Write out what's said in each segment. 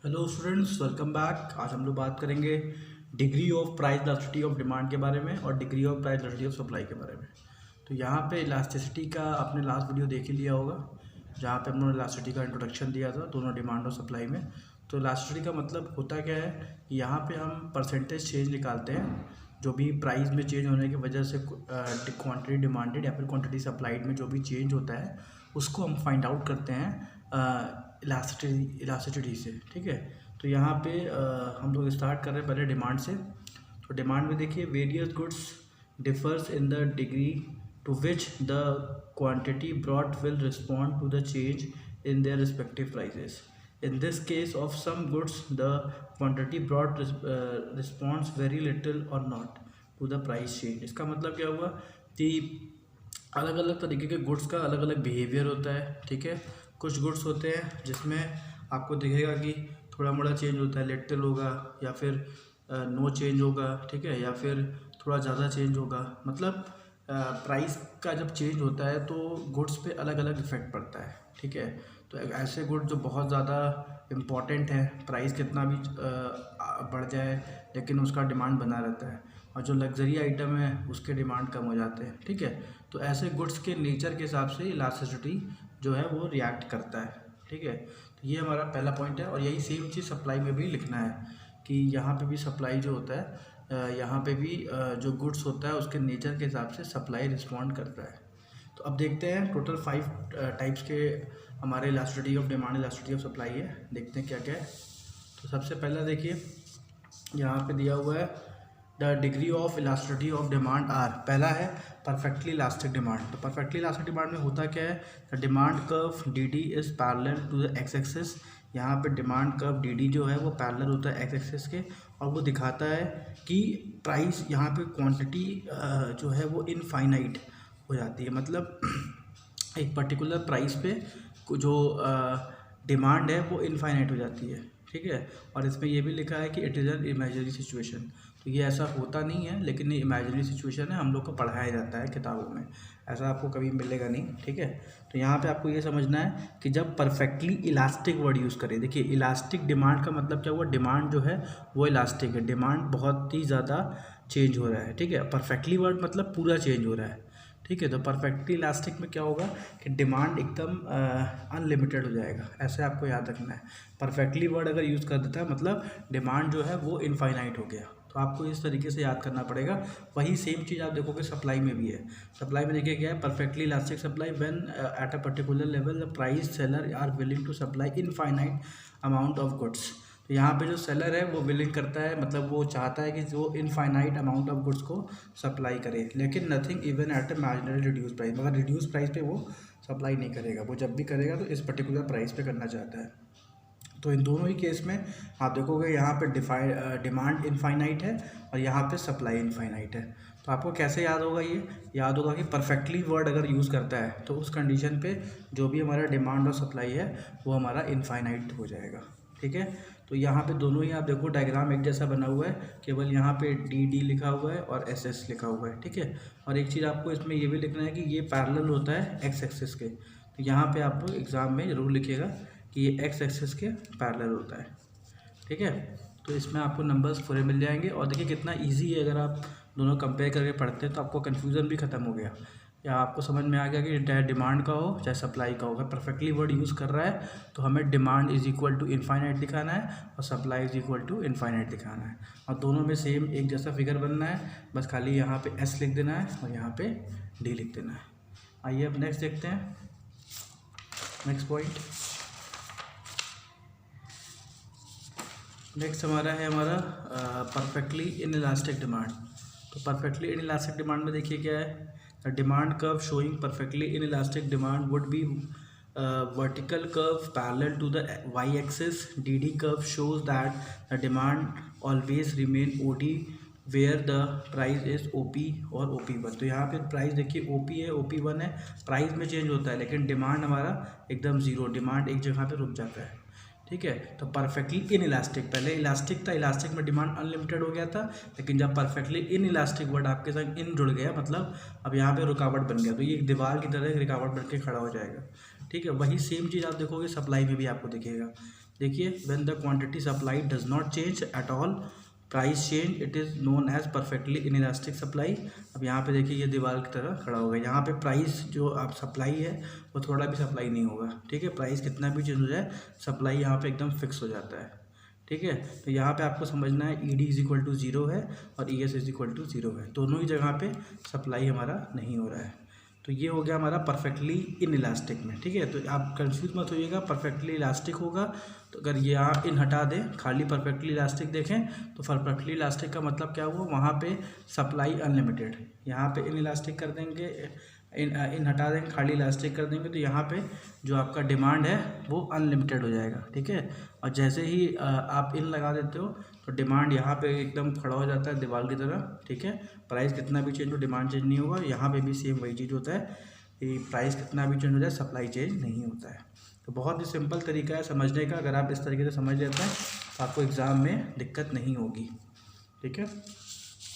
Hello students, welcome back. आज हम लोग बात करेंगे degree of price elasticity of demand के बारे में और degree of price elasticity of supply के बारे में। तो यहाँ पे इलास्टिसिटी का आपने लास्ट वीडियो देख ही लिया होगा, जहाँ पे हमने इलास्टिसिटी का इंट्रोडक्शन दिया था दोनों डिमांड और सप्लाई में। तो इलास्टिसिटी का मतलब होता क्या है, यहाँ पे हम परसेंटेज चेंज निकालते हैं जो भी प्राइस में चेंज होने की वजह से क्वांटिटी डिमांडेड या फिर क्वांटिटी सप्लाइड में जो भी चेंज होता है उसको हम फाइंड आउट करते हैं इलास्टिसिटी से। ठीक है, तो यहाँ पे हम लोग स्टार्ट कर रहे हैं पहले डिमांड से। तो डिमांड में देखिए, various goods differs in the degree to which the quantity brought will respond to the change in their respective prices. In this case of some goods, the quantity brought responds very little or not to the price change। इसका मतलब क्या हुआ कि अलग अलग तरीके के goods का अलग अलग बिहेवियर होता है। ठीक है, कुछ गुड्स होते हैं जिसमें आपको दिखेगा कि थोड़ा मोड़ा चेंज होता है, लिटिल होगा या फिर नो चेंज होगा। ठीक है, या फिर थोड़ा ज़्यादा चेंज होगा। मतलब प्राइस का जब चेंज होता है तो गुड्स पे अलग अलग इफेक्ट पड़ता है। ठीक है, तो ऐसे गुड जो बहुत ज़्यादा इम्पॉर्टेंट है, प्राइस कितना भी बढ़ जाए लेकिन उसका डिमांड बना रहता है, और जो लग्जरी आइटम है उसके डिमांड कम हो जाते हैं। ठीक है, तो ऐसे गुड्स के नेचर के हिसाब से इलास्टिसिटी जो है वो रिएक्ट करता है। ठीक है, तो ये हमारा पहला पॉइंट है, और यही सेम चीज़ सप्लाई में भी लिखना है कि यहाँ पे भी सप्लाई जो होता है, यहाँ पे भी जो गुड्स होता है उसके नेचर के हिसाब से सप्लाई रिस्पॉन्ड करता है। तो अब देखते हैं, टोटल 5 टाइप्स के हमारे elasticity of demand elasticity of supply है। देखते हैं क्या क्या है। तो सबसे पहला देखिए, यहाँ पे दिया हुआ है the degree of elasticity of demand are. पहला है परफेक्टली इलास्टिक डिमांड। तो परफेक्टली इलास्टिक डिमांड में होता क्या है, the demand curve D D is parallel to the X axis. यहाँ पे डिमांड कर्व डी डी जो है वो पैरेलल होता है एक्स एक्सिस के, और वो दिखाता है कि प्राइस यहाँ पे क्वांटिटी जो है वो इनफाइनाइट हो जाती है। मतलब एक पर्टिकुलर प्राइस पे जो डिमांड है वो इनफाइनाइट हो जाती है। ठीक है, और इसमें ये भी लिखा है कि it is an imaginary situation. तो ये ऐसा होता नहीं है, लेकिन ये इमेजिनरी सिचुएशन है, हम लोग को पढ़ाया जाता है किताबों में, ऐसा आपको कभी मिलेगा नहीं। ठीक है, तो यहाँ पे आपको ये समझना है कि जब परफेक्टली इलास्टिक वर्ड यूज़ करें, देखिए इलास्टिक डिमांड का मतलब क्या हुआ, डिमांड जो है वो इलास्टिक है, डिमांड बहुत ही ज़्यादा चेंज हो रहा है। ठीक है, परफेक्टली वर्ड मतलब पूरा चेंज हो रहा है। ठीक है, तो परफेक्टली इलास्टिक में क्या होगा कि डिमांड एकदम अनलिमिटेड हो जाएगा, ऐसे आपको याद रखना है। परफेक्टली वर्ड अगर यूज़ कर देता है मतलब डिमांड जो है वो इनफाइनाइट हो गया, तो आपको इस तरीके से याद करना पड़ेगा। वही सेम चीज़ आप देखोगे सप्लाई में भी है। सप्लाई में देखिए क्या है, perfectly elastic supply when at a particular level the price seller are willing to supply infinite amount of goods. तो यहाँ पे जो सेलर है वो विलिंग करता है, मतलब वो चाहता है कि जो इनफाइनाइट अमाउंट ऑफ गुड्स को सप्लाई करे, लेकिन nothing even at a marginal reduce price. मगर रिड्यूस प्राइस पे वो सप्लाई नहीं करेगा, वो जब भी करेगा तो इस पर्टिकुलर प्राइस पे करना चाहता है। तो इन दोनों ही केस में आप देखोगे यहाँ पे डिमांड इनफाइनाइट है और यहाँ पे सप्लाई इनफाइनाइट है। तो आपको कैसे याद होगा, ये याद होगा कि परफेक्टली वर्ड अगर यूज़ करता है तो उस कंडीशन पे जो भी हमारा डिमांड और सप्लाई है वो हमारा इनफाइनाइट हो जाएगा। ठीक है, तो यहाँ पे दोनों ही आप देखो डायग्राम एक जैसा बना हुआ है, केवल यहाँ पे डी डी लिखा हुआ है और एस एस लिखा हुआ है। ठीक है, और एक चीज़ आपको इसमें ये भी लिखना है कि ये पैरेलल होता है एक्स एक्सिस के। तो यहाँ पे आपको एग्ज़ाम में ज़रूर लिखेगा कि ये एक्स एक्सिस के पैरेलल होता है। ठीक है, तो इसमें आपको नंबर्स पूरे मिल जाएंगे। और देखिए कितना ईजी है, अगर आप दोनों कंपेयर करके पढ़ते हैं तो आपको कन्फ्यूज़न भी ख़त्म हो गया, या आपको समझ में आ गया कि चाहे डिमांड का हो चाहे सप्लाई का हो, अगर परफेक्टली वर्ड यूज़ कर रहा है तो हमें demand is equal to infinite दिखाना है और supply is equal to infinite दिखाना है, और दोनों में सेम एक जैसा फिगर बनना है। बस खाली यहाँ पे एस लिख देना है और यहाँ पे डी लिख देना है। आइए अब नेक्स्ट देखते हैं, नेक्स्ट पॉइंट। नेक्स्ट हमारा है परफेक्टली इनइलास्टिक डिमांड। तो परफेक्टली इनइलास्टिक डिमांड में देखिए क्या है, a demand curve showing perfectly inelastic demand would be vertical curve parallel to the y-axis. DD curve shows that the demand always remain OD where the price is OP और OP1। तो यहाँ पे price देखिए OP है, OP1 है, price में change होता है लेकिन डिमांड हमारा एकदम ज़ीरो, डिमांड एक जगह पे रुक जाता है। ठीक है, तो परफेक्टली इन इलास्टिक, पहले इलास्टिक था, इलास्टिक में डिमांड अनलिमिटेड हो गया था, लेकिन जब परफेक्टली इन इलास्टिक वर्ड आपके साथ इन जुड़ गया मतलब अब यहाँ पे रुकावट बन गया, तो ये एक दीवार की तरह एक रुकावट बन के खड़ा हो जाएगा। ठीक है, वही सेम चीज़ आप देखोगे सप्लाई में भी आपको दिखेगा। देखिए when the quantity supply does not change at all, price change, it is known as perfectly inelastic supply. अब यहाँ पे देखिए ये दीवार की तरह खड़ा होगा, यहाँ पे प्राइस जो आप सप्लाई है वो थोड़ा भी सप्लाई नहीं होगा, ठीक है। प्राइस कितना भी चेंज हो जाए, सप्लाई यहाँ पे एकदम फिक्स हो जाता है, ठीक है। तो यहाँ पे आपको समझना है ED इज इक्वल टू 0 है और ES इज इक्वल टू 0 है, दोनों ही जगह पे सप्लाई हमारा नहीं हो रहा है। तो ये हो गया हमारा परफेक्टली इन इलास्टिक में, ठीक है। तो आप कंफ्यूज मत होइएगा, परफेक्टली इलास्टिक होगा तो अगर ये यहाँ इन हटा दें, खाली परफेक्टली इलास्टिक देखें तो परफेक्टली इलास्टिक का मतलब क्या हुआ, वहाँ पे सप्लाई अनलिमिटेड, यहाँ पे इन इलास्टिक कर देंगे, इन हटा देंगे, खाली इलास्टिक कर देंगे तो यहाँ पे जो आपका डिमांड है वो अनलिमिटेड हो जाएगा, ठीक है। और जैसे ही आप इन लगा देते हो तो डिमांड यहाँ पे एकदम खड़ा हो जाता है दीवार की तरह, ठीक है। प्राइस कितना भी चेंज हो, डिमांड चेंज नहीं होगा। यहाँ पे भी सेम वही चीज़ होता है कि प्राइस कितना भी चेंज हो जाए, सप्लाई चेंज नहीं होता है। तो बहुत ही सिंपल तरीका है समझने का, अगर आप इस तरीके से समझ लेते हैं तो आपको एग्ज़ाम में दिक्कत नहीं होगी, ठीक है।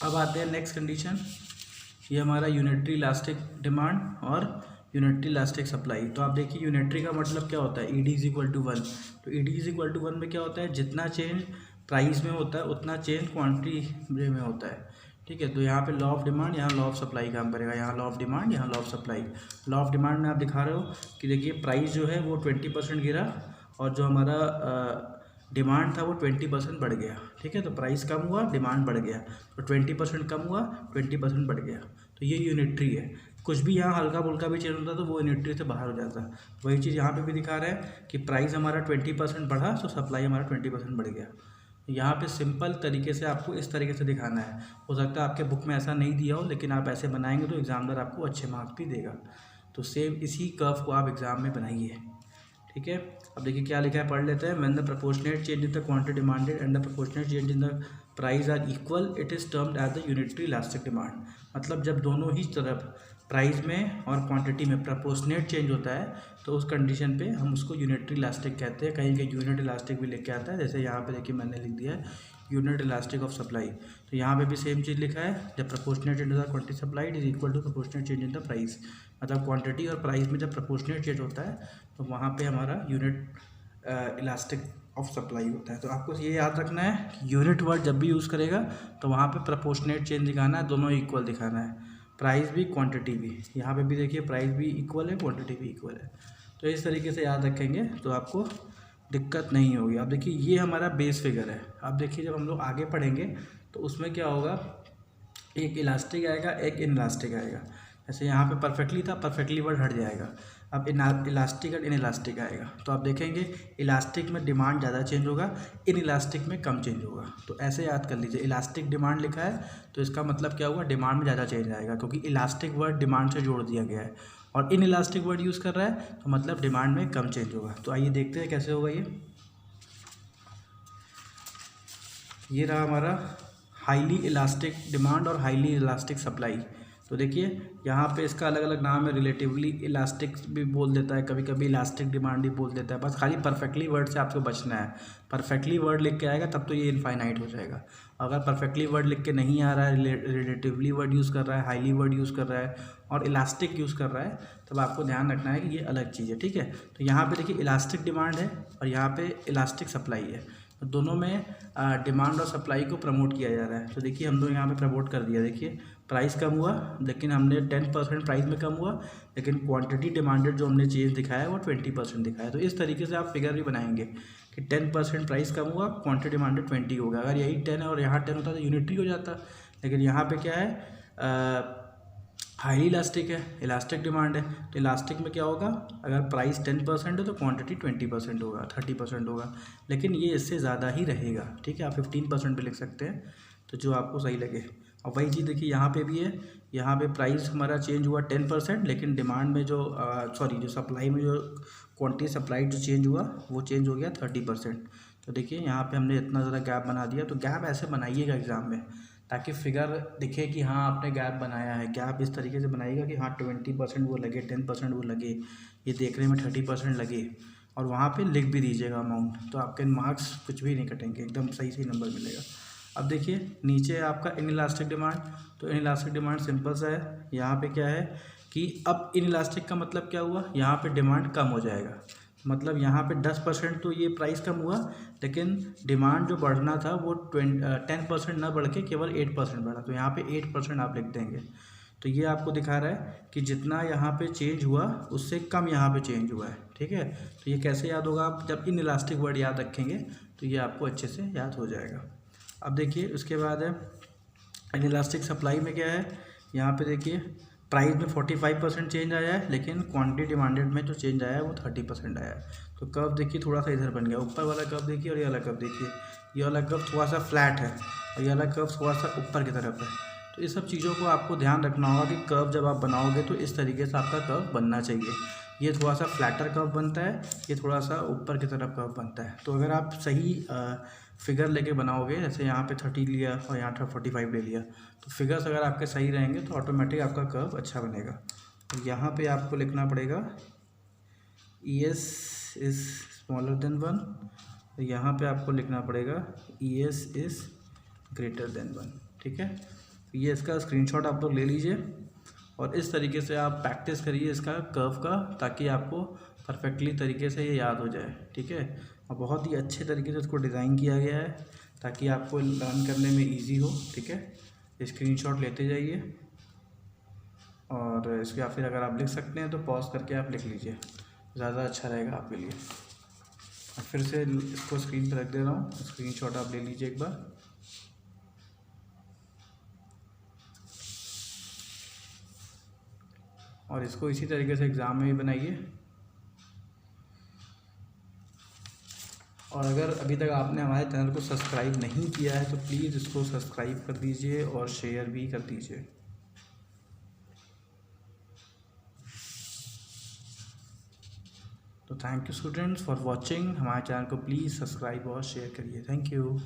अब आते हैं नेक्स्ट कंडीशन, ये हमारा यूनिटरी इलास्टिक डिमांड और यूनिटरी इलास्टिक सप्लाई। तो आप देखिए यूनिटरी का मतलब क्या होता है, ED इज इक्वल टू 1। तो ED इज इक्वल टू 1 में क्या होता है, जितना चेंज प्राइस में होता है उतना चेंज क्वांटिटी में होता है, ठीक है। तो यहाँ पे लॉ ऑफ डिमांड, यहाँ लॉ ऑफ सप्लाई काम करेगा, यहाँ लॉ ऑफ डिमांड, यहाँ law of supply. Law of demand में आप दिखा रहे हो कि देखिए प्राइस जो है वो 20% गिरा और जो हमारा डिमांड था वो 20% बढ़ गया, ठीक है। तो प्राइस कम हुआ, डिमांड बढ़ गया, तो 20% कम हुआ, 20% बढ़ गया, तो ये यूनिटरी है। कुछ भी यहाँ हल्का फुल्का भी चेंज होता तो वो यूनिटरी से बाहर हो जाता। वही चीज़ यहाँ पे भी दिखा रहा है कि प्राइस हमारा 20% बढ़ा तो सप्लाई हमारा 20% बढ़ गया। यहाँ पे सिंपल तरीके से आपको इस तरीके से दिखाना है। हो सकता है आपके बुक में ऐसा नहीं दिया हो, लेकिन आप ऐसे बनाएंगे तो एग्जामिनर आपको अच्छे मार्क्स भी देगा। तो सेम इसी कर्व को आप एग्ज़ाम में बनाइए, ठीक है। अब देखिए क्या लिखा है, पढ़ लेते हैं। When the proportionate change in the quantity demanded and the proportionate change in the price are equal, it is termed as the unitary elastic demand. मतलब जब दोनों ही तरफ प्राइस में और क्वांटिटी में प्रोपोर्शनेट चेंज होता है तो उस कंडीशन पे हम उसको यूनिटरी इलास्टिक कहते हैं। कहीं कहीं यूनिट इलास्टिक भी लिख के आता है, जैसे यहाँ पे देखिए मैंने लिख दिया है यूनिट इलास्टिक ऑफ सप्लाई। तो यहाँ पे भी सेम चीज़ लिखा है, जब proportionate change the quantity supplied is equal to proportionate change in the price. मतलब क्वांटिटी और प्राइस में जब प्रोपोर्शनेट चेंज होता है तो वहाँ पे हमारा यूनिट इलास्टिक ऑफ सप्लाई होता है। तो आपको ये याद रखना है कि यूनिट वर्ड जब भी यूज़ करेगा तो वहाँ पे प्रोपोर्शनेट चेंज दिखाना है, दोनों इक्वल दिखाना है, प्राइस भी क्वांटिटी भी। यहाँ पे भी देखिए प्राइस भी इक्वल है, क्वांटिटी भी इक्वल है। तो इस तरीके से याद रखेंगे तो आपको दिक्कत नहीं होगी। अब देखिए ये हमारा बेस फिगर है। अब देखिए जब हम लोग आगे पढ़ेंगे तो उसमें क्या होगा, एक इलास्टिक आएगा, एक इनइलास्टिक आएगा। जैसे यहाँ पे परफेक्टली था, परफेक्टली वर्ड हट जाएगा। अब इलास्टिक और इनइलास्टिक आएगा तो आप देखेंगे इलास्टिक में डिमांड ज़्यादा चेंज होगा, इनइलास्टिक में कम चेंज होगा। तो ऐसे याद कर लीजिए, इलास्टिक डिमांड लिखा है तो इसका मतलब क्या हुआ, डिमांड में ज़्यादा चेंज आएगा, क्योंकि इलास्टिक वर्ड डिमांड से जोड़ दिया गया है। और इनइलास्टिक वर्ड यूज़ कर रहा है तो मतलब डिमांड में कम चेंज होगा। तो आइए देखते हैं कैसे होगा ये रहा हमारा हाईली इलास्टिक डिमांड और हाईली इलास्टिक सप्लाई। तो देखिए यहाँ पे इसका अलग अलग नाम है, रिलेटिवली इलास्टिक भी बोल देता है, कभी कभी इलास्टिक डिमांड भी बोल देता है। बस खाली परफेक्टली वर्ड से आपको बचना है। परफेक्टली वर्ड लिख के आएगा तब तो ये इनफाइनाइट हो जाएगा। अगर परफेक्टली वर्ड लिख के नहीं आ रहा है, रिलेटिवली वर्ड यूज़ कर रहा है, हाईली वर्ड यूज़ कर रहा है और इलास्टिक यूज़ कर रहा है, तब आपको ध्यान रखना है कि ये अलग चीज़ है, ठीक है। तो यहाँ पे देखिए इलास्टिक डिमांड है और यहाँ पे इलास्टिक सप्लाई है, तो दोनों में डिमांड और सप्लाई को प्रमोट किया जा रहा है। तो देखिए हम लोग यहाँ पे प्रमोट कर दिया, देखिए प्राइस कम हुआ लेकिन हमने 10% प्राइस में कम हुआ, लेकिन क्वांटिटी डिमांडेड जो हमने चेंज दिखाया है वो 20% दिखाया है। तो इस तरीके से आप फिगर भी बनाएंगे कि 10% प्राइस कम हुआ, क्वांटिटी डिमांडेड 20 होगा। अगर यही 10 और यहाँ 10 होता तो यूनिटरी हो जाता, लेकिन यहाँ पे क्या है, हाईली इलास्टिक है, इलास्टिक डिमांड है। तो इलास्टिक में क्या होगा, अगर प्राइस 10% है तो क्वांटिटी 20% होगा, 30% होगा, लेकिन ये इससे ज़्यादा ही रहेगा, ठीक है। आप 15% भी लिख सकते हैं, तो जो आपको सही लगे। और वही चीज़ देखिए यहाँ पे भी है, यहाँ पे प्राइस हमारा चेंज हुआ 10%, लेकिन डिमांड में जो जो सप्लाई में जो क्वांटिटी सप्लाई जो चेंज हुआ वो चेंज हो गया 30%। तो देखिए यहाँ पे हमने इतना ज़्यादा गैप बना दिया। तो गैप ऐसे बनाइएगा एग्ज़ाम में ताकि फिगर दिखे कि हाँ आपने गैप बनाया है। गैप इस तरीके से बनाइएगा कि हाँ 20% वो लगे, 10% वो लगे, ये देखने में 30% लगे, और वहाँ पे लिख भी दीजिएगा अमाउंट, तो आपके मार्क्स कुछ भी नहीं कटेंगे, एकदम सही सही नंबर मिलेगा। अब देखिए नीचे है आपका इनइलास्टिक डिमांड। तो इनइलास्टिक डिमांड सिंपल सा है, यहाँ पे क्या है कि अब इनइलास्टिक का मतलब क्या हुआ, यहाँ पे डिमांड कम हो जाएगा। मतलब यहाँ पे 10% तो ये प्राइस कम हुआ, लेकिन डिमांड जो बढ़ना था वो 10% ना बढ़ के केवल 8% बढ़ा, तो यहाँ पे 8% आप लिख देंगे। तो ये आपको दिखा रहा है कि जितना यहाँ पे चेंज हुआ उससे कम यहाँ पे चेंज हुआ है, ठीक है। तो ये कैसे याद होगा, आप जब इन इलास्टिक वर्ड याद रखेंगे तो ये आपको अच्छे से याद हो जाएगा। अब देखिए उसके बाद है इन इलास्टिक सप्लाई में क्या है, यहाँ पे देखिए प्राइस में 45% चेंज आया है, लेकिन क्वांटिटी डिमांडेड में जो चेंज आया है वो 30% आया है। तो कर्व देखिए थोड़ा सा इधर बन गया, ऊपर वाला कर्व देखिए और ये वाला कर्व देखिए, ये वाला कर्व थोड़ा सा फ्लैट है और ये वाला कर्व थोड़ा सा ऊपर की तरफ है। तो इस सब चीज़ों को आपको ध्यान रखना होगा कि कर्व जब आप बनाओगे तो इस तरीके से आपका कर्व बनना चाहिए। ये थोड़ा सा फ्लैटर कर्व बनता है, ये थोड़ा सा ऊपर की तरफ कर्व बनता है। तो अगर आप सही फिगर लेके बनाओगे, जैसे यहाँ पे 30 लिया और यहाँ पे 45 ले लिया, तो फिगर्स अगर आपके सही रहेंगे तो ऑटोमेटिक आपका कर्व अच्छा बनेगा। और यहाँ पे आपको लिखना पड़ेगा ES इज़ स्मॉलर देन 1, और यहाँ पे आपको लिखना पड़ेगा ES इज़ ग्रेटर देन 1, ठीक है। ये इसका स्क्रीनशॉट आप लोग ले लीजिए और इस तरीके से आप प्रैक्टिस करिए इसका कर्व का, ताकि आपको परफेक्टली तरीके से ये याद हो जाए, ठीक है। और बहुत ही अच्छे तरीके से इसको डिज़ाइन किया गया है ताकि आपको लर्न करने में इजी हो, ठीक है। स्क्रीनशॉट लेते जाइए और इसके, या फिर अगर आप लिख सकते हैं तो पॉज करके आप लिख लीजिए, ज़्यादा अच्छा रहेगा आपके लिए। और फिर से इसको स्क्रीन पर रख दे रहा हूँ, स्क्रीनशॉट आप ले लीजिए एक बार। और इसको इसी तरीके से एग्ज़ाम में भी बनाइए। और अगर अभी तक आपने हमारे चैनल को सब्सक्राइब नहीं किया है तो प्लीज़ इसको सब्सक्राइब कर दीजिए और शेयर भी कर दीजिए। तो thank you students for watching, हमारे चैनल को प्लीज़ सब्सक्राइब और शेयर करिए। Thank you.